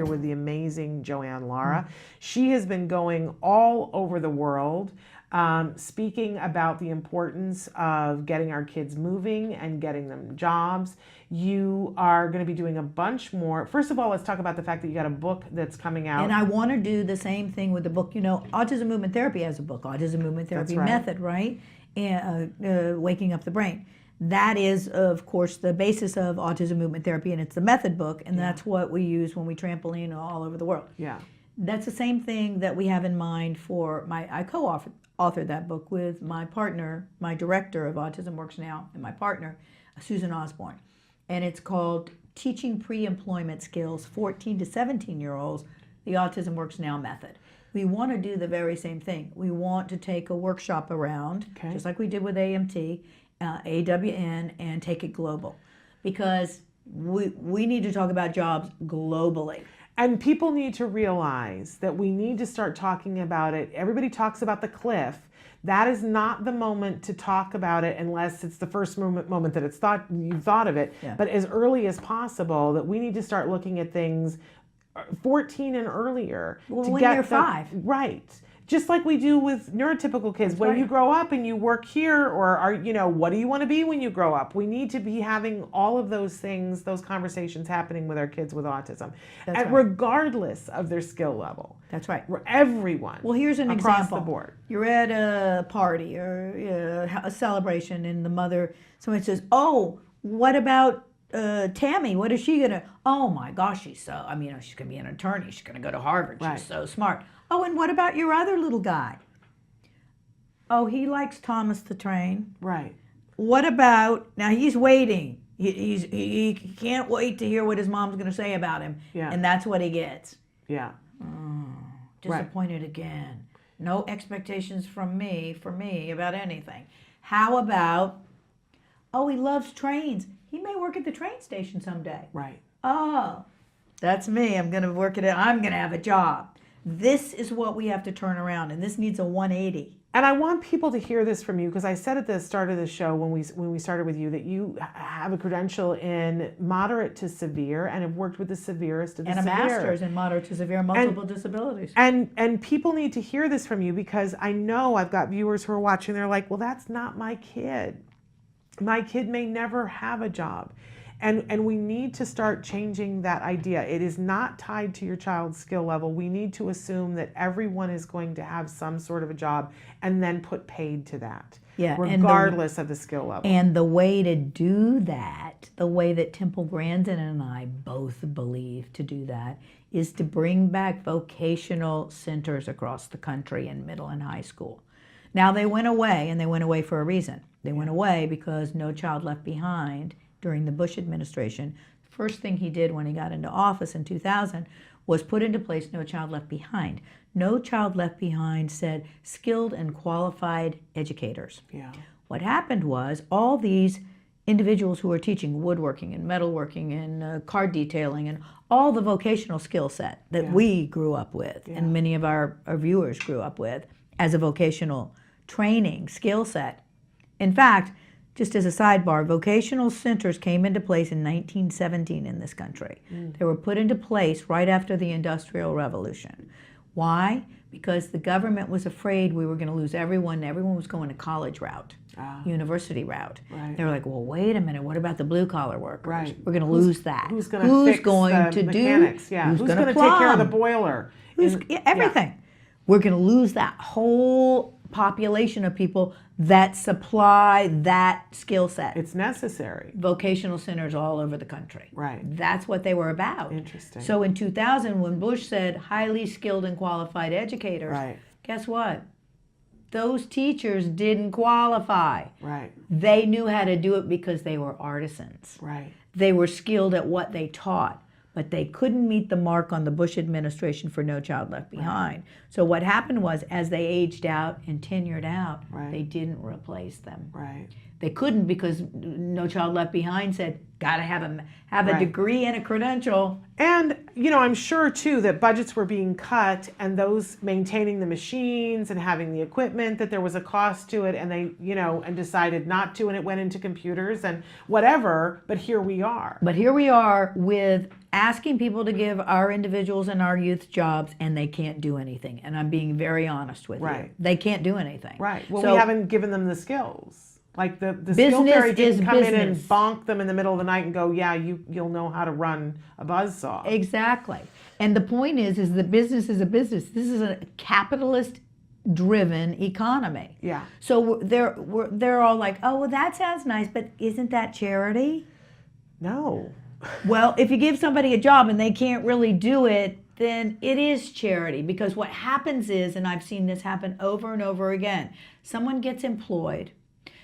with the amazing Joanne Lara. She has been going all over the world, speaking about the importance of getting our kids moving and getting them jobs. You are going to be doing a bunch more. First of all, let's talk about the fact that you got a book that's coming out. And I want to do the same thing with the book. You know, Autism Movement Therapy has a book, Autism Movement Therapy Method, right? And Waking Up the Brain. That is, of course, the basis of Autism Movement Therapy, and it's the method book, and that's what we use when we trampoline all over the world. Yeah. That's the same thing that we have in mind for I co-authored that book with my partner, my director of Autism Works Now, and my partner, Susan Osborne. And it's called Teaching Pre-Employment Skills 14 to 17-year-olds, the Autism Works Now method. We want to do the very same thing. We want to take a workshop around, just like we did with AMT, AWN, and take it global. Because we need to talk about jobs globally. And people need to realize that we need to start talking about it. Everybody talks about the cliff. That is not the moment to talk about it unless it's the first moment that you've thought of it. Yeah. But as early as possible, that we need to start looking at things 14 and earlier. Well, when you're 5. Right. Just like we do with neurotypical kids. When you grow up and you work here, or what do you want to be when you grow up? We need to be having all of those things, those conversations happening with our kids with autism. Regardless of their skill level. That's right. Everyone. Well, here's an across example. The board. You're at a party or a celebration, and someone says, "Oh, what about Tammy? What is she gonna? Oh my gosh, she's gonna be an attorney. She's gonna go to Harvard. She's so smart. Oh, and what about your other little guy? Oh, he likes Thomas the Train. Right. What about, now he's waiting. He can't wait to hear what his mom's going to say about him. Yeah. And that's what he gets. Yeah. Disappointed again. No expectations from me about anything. How about, oh, he loves trains. He may work at the train station someday. Right. Oh, that's me. I'm going to have a job. This is what we have to turn around, and this needs a 180. And I want people to hear this from you, because I said at the start of the show when we started with you that you have a credential in moderate to severe and have worked with the severest of the severe. And a master's in moderate to severe multiple disabilities. And people need to hear this from you, because I know I've got viewers who are watching, they're like, well, that's not my kid. My kid may never have a job. And we need to start changing that idea. It is not tied to your child's skill level. We need to assume that everyone is going to have some sort of a job and then put paid to that, regardless of the skill level. And the way to do that, the way that Temple Grandin and I both believe to do that, is to bring back vocational centers across the country in middle and high school. Now, they went away, and they went away for a reason. They went away because No Child Left Behind during the Bush administration, the first thing he did when he got into office in 2000 was put into place No Child Left Behind. No Child Left Behind said skilled and qualified educators. Yeah. What happened was all these individuals who were teaching woodworking and metalworking and car detailing and all the vocational skill set that we grew up with and many of our viewers grew up with as a vocational training skill set. In fact, just as a sidebar, vocational centers came into place in 1917 in this country. They were put into place right after the Industrial Revolution. Why? Because the government was afraid we were going to lose everyone. Everyone was going to college route, university route. Right. They were like, well, wait a minute, what about the blue-collar workers? Right. We're going to lose that. Who's going to fix the mechanics? Yeah. Who's going to take care of the boiler? Everything. Yeah. We're going to lose that whole population of people that supply that skill set. It's necessary. Vocational centers all over the country. Right. That's what they were about. Interesting. So in 2000, when Bush said highly skilled and qualified educators, guess what? Those teachers didn't qualify. Right. They knew how to do it because they were artisans. Right. They were skilled at what they taught. But they couldn't meet the mark on the Bush administration for No Child Left Behind. Right. So what happened was, as they aged out and tenured out, they didn't replace them. Right. They couldn't, because No Child Left Behind said, got to have a degree and a credential. And I'm sure too that budgets were being cut, and those maintaining the machines and having the equipment, that there was a cost to it, and they, and decided not to, and it went into computers and whatever. But here we are. But here we are with asking people to give our individuals and our youth jobs, and they can't do anything. And I'm being very honest with you. They can't do anything. Right. Well, so, we haven't given them the skills. Like the skill fairy didn't come in and bonk them in the middle of the night and go, yeah, you'll know how to run a buzzsaw. Exactly. And the point is that business is a business. This is a capitalist-driven economy. Yeah. So they're all like, oh, well, that sounds nice, but isn't that charity? No. Well, if you give somebody a job and they can't really do it, then it is charity. Because what happens is, and I've seen this happen over and over again, someone gets employed.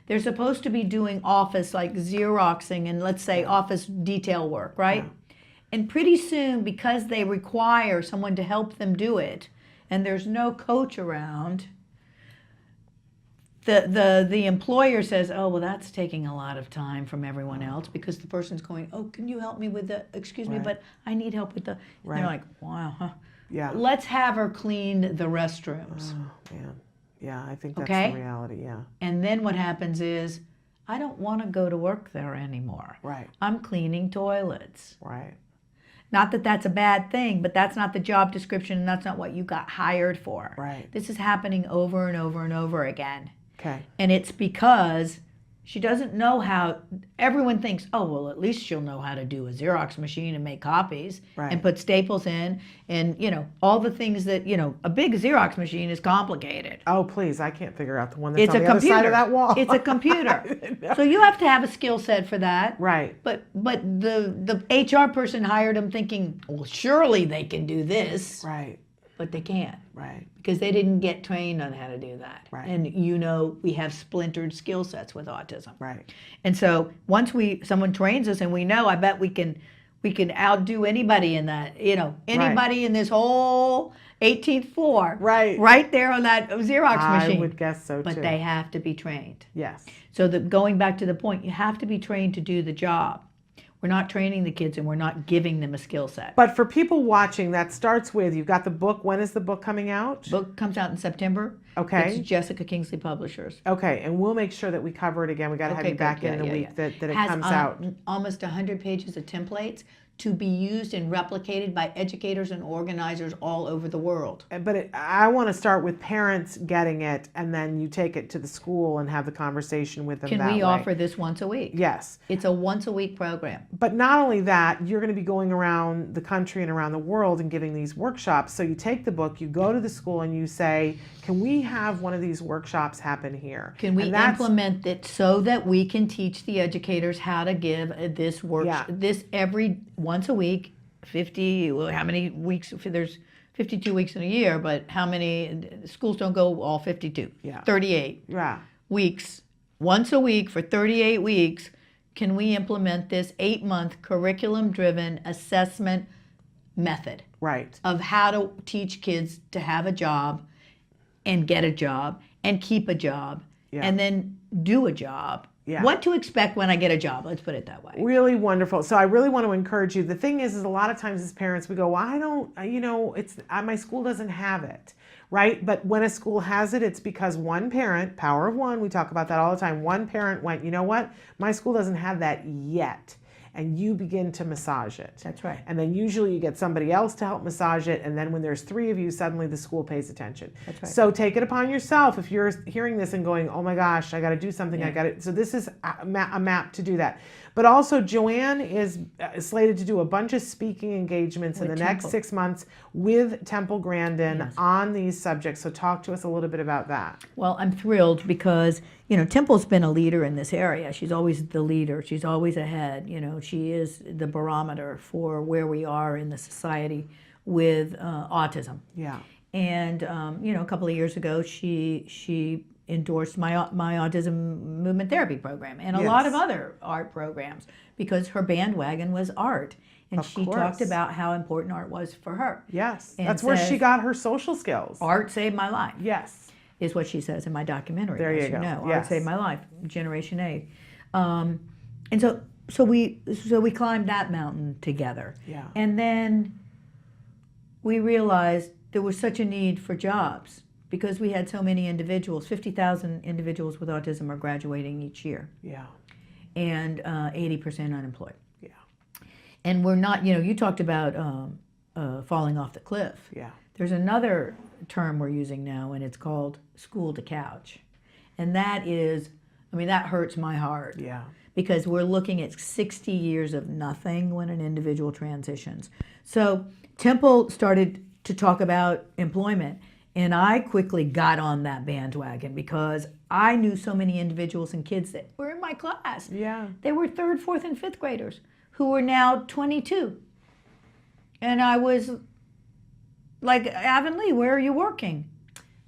They're supposed to be doing office, like Xeroxing and, let's say, office detail work, right? Yeah. And pretty soon, because they require someone to help them do it, and there's no coach around, the employer says, oh, well, that's taking a lot of time from everyone else, because the person's going, oh, can you help me with the, excuse me, but I need help with the, and they're like, wow, huh? Yeah. Let's have her clean the restrooms. Oh, man. Yeah, I think that's the reality, yeah. And then what happens is, I don't want to go to work there anymore. Right. I'm cleaning toilets. Right. Not that that's a bad thing, but that's not the job description, and that's not what you got hired for. Right. This is happening over and over and over again. Okay. And it's because she doesn't know how. Everyone thinks, oh, well, at least she'll know how to do a Xerox machine and make copies and put staples in, and, all the things that, a big Xerox machine is complicated. Oh, please, I can't figure out the one that's on the other side of that wall. It's a computer. So you have to have a skill set for that. Right. But the HR person hired them thinking, well, surely they can do this. Right. But they can't. Right. Because they didn't get trained on how to do that. Right. And we have splintered skill sets with autism. Right. And so once someone trains us and we know, I bet we can outdo anybody in that, anybody in this whole 18th floor. Right there on that Xerox machine. I would guess so too. But they have to be trained. Yes. So going back to the point, you have to be trained to do the job. We're not training the kids, and we're not giving them a skill set. But for people watching, that starts with, you've got the book. When is the book coming out? Book comes out in September. Okay. It's Jessica Kingsley Publishers. Okay, and we'll make sure that we cover it again. We got to have you back in the week that it comes out. Almost 100 pages of templates to be used and replicated by educators and organizers all over the world. But I want to start with parents getting it, and then you take it to the school and have the conversation with them that way. Can we offer this once a week? Yes. It's a once-a-week program. But not only that, you're going to be going around the country and around the world and giving these workshops. So you take the book, you go to the school, and you say, can we have one of these workshops happen here? Can we implement it so that we can teach the educators how to give this workshop, this every once a week, 50, how many weeks, there's 52 weeks in a year, but how many, schools don't go all 52, 38 weeks, once a week for 38 weeks, can we implement this 8-month curriculum-driven assessment method of how to teach kids to have a job and get a job and keep a job and then do a job. What to expect when I get a job, let's put it that way. Really wonderful. So I really want to encourage you. The thing is a lot of times as parents we go, well, I don't, my school doesn't have it, right? But when a school has it, it's because one parent, power of one, we talk about that all the time, one parent went, you know what, my school doesn't have that yet. And you begin to massage it. That's right. And then usually you get somebody else to help massage it, and then when there's 3 of you, suddenly the school pays attention. That's right. So take it upon yourself if you're hearing this and going, oh my gosh, I got to do something, I got to. So this is a map to do that. But also Joanne is slated to do a bunch of speaking engagements in the next 6 months with Temple Grandin on these subjects. So talk to us a little bit about that. Well, I'm thrilled because, Temple's been a leader in this area. She's always the leader. She's always ahead. She is the barometer for where we are in the society with autism. Yeah. And, a couple of years ago, she endorsed my autism movement therapy program and a lot of other art programs because her bandwagon was art. And she talked about how important art was for her. Yes. That's where she got her social skills. Art saved my life. Yes. Is what she says in my documentary. There you go. Art saved my life, Generation A. And so we climbed that mountain together. Yeah. And then we realized there was such a need for jobs because we had so many individuals. 50,000 individuals with autism are graduating each year. Yeah. And 80% unemployed. Yeah. And we're not, you talked about falling off the cliff. Yeah. There's another term we're using now, and it's called school to couch. And that is, that hurts my heart. Yeah. Because we're looking at 60 years of nothing when an individual transitions. So Temple started to talk about employment, and I quickly got on that bandwagon because I knew so many individuals and kids that were in my class. Yeah. They were 3rd, 4th, and 5th graders who were now 22. And I was like, Avonlea, where are you working?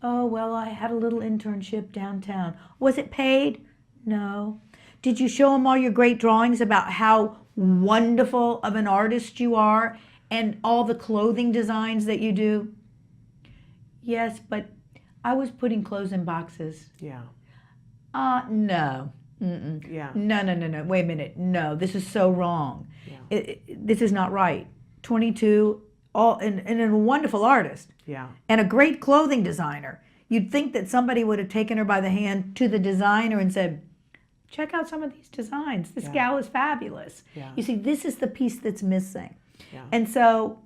Oh, well, I had a little internship downtown. Was it paid? No. Did you show them all your great drawings about how wonderful of an artist you are and all the clothing designs that you do? Yes, but I was putting clothes in boxes. Yeah. No. Mm-mm. Yeah. No. Wait a minute. No, this is so wrong. Yeah. This is not right. 22, and a wonderful artist. Yeah. And a great clothing designer. You'd think that somebody would have taken her by the hand to the designer and said, check out some of these designs. This gal is fabulous. Yeah. You see, this is the piece that's missing. Yeah. And so,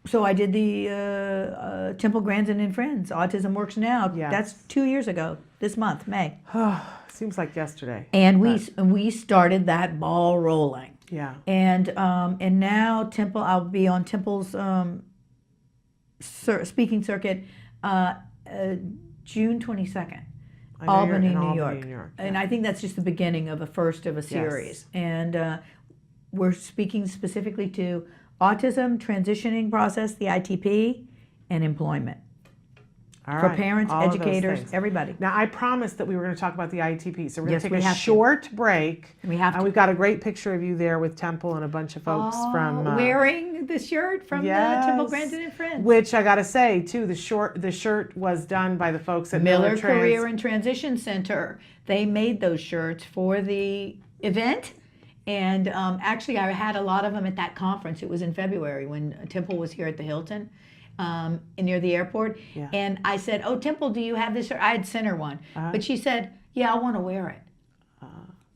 so I did the Temple Grandin and Friends, Autism Works Now. Yes. That's 2 years ago, this month, May. Seems like yesterday. And we started that ball rolling. Yeah. And now Temple, I'll be on Temple's speaking circuit June 22nd. Albany, New York. Yeah. And I think that's just the beginning of a first of a series. Yes. And we're speaking specifically to autism, transitioning process, the ITP, and employment. All for right. parents, All educators, everybody. Now, I promised that we were going to talk about the ITP, so we're going to take a short break. We have to. And we've got a great picture of you there with Temple and a bunch of folks from... wearing the shirt from the Temple Grandin and Friends. Which I got to say, too, the shirt was done by the folks at Miller Career and Transition Center. They made those shirts for the event. And actually, I had a lot of them at that conference. It was in February when Temple was here at the Hilton. Near the airport, and I said, "Oh, Temple, do you have this shirt?" I had sent her one, but she said, "Yeah, I want to wear it."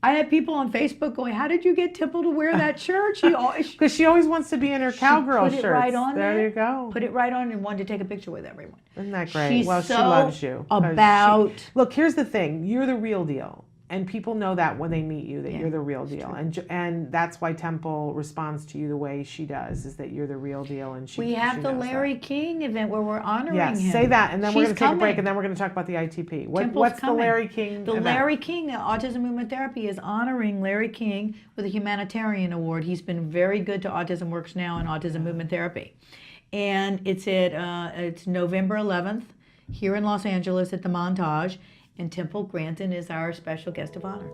I had people on Facebook going, "How did you get Temple to wear that shirt?" Because she always wants to be in her cowgirl shirts. Put it right on there. You go. Put it right on and wanted to take a picture with everyone. Isn't that great? She's she loves you. Look, here's the thing: you're the real deal. And people know that when they meet you, that you're the real deal. And that's why Temple responds to you the way she does, is that you're the real deal. And we have the Larry King event where we're honoring him. Yes, say that, and then we're going to take a break, and then we're going to talk about the ITP. What's the Larry King event? Larry King Autism Movement Therapy is honoring Larry King with a humanitarian award. He's been very good to Autism Works Now and Autism Movement Therapy. And it's it's November 11th here in Los Angeles at the Montage. And Temple Grandin is our special guest of honor.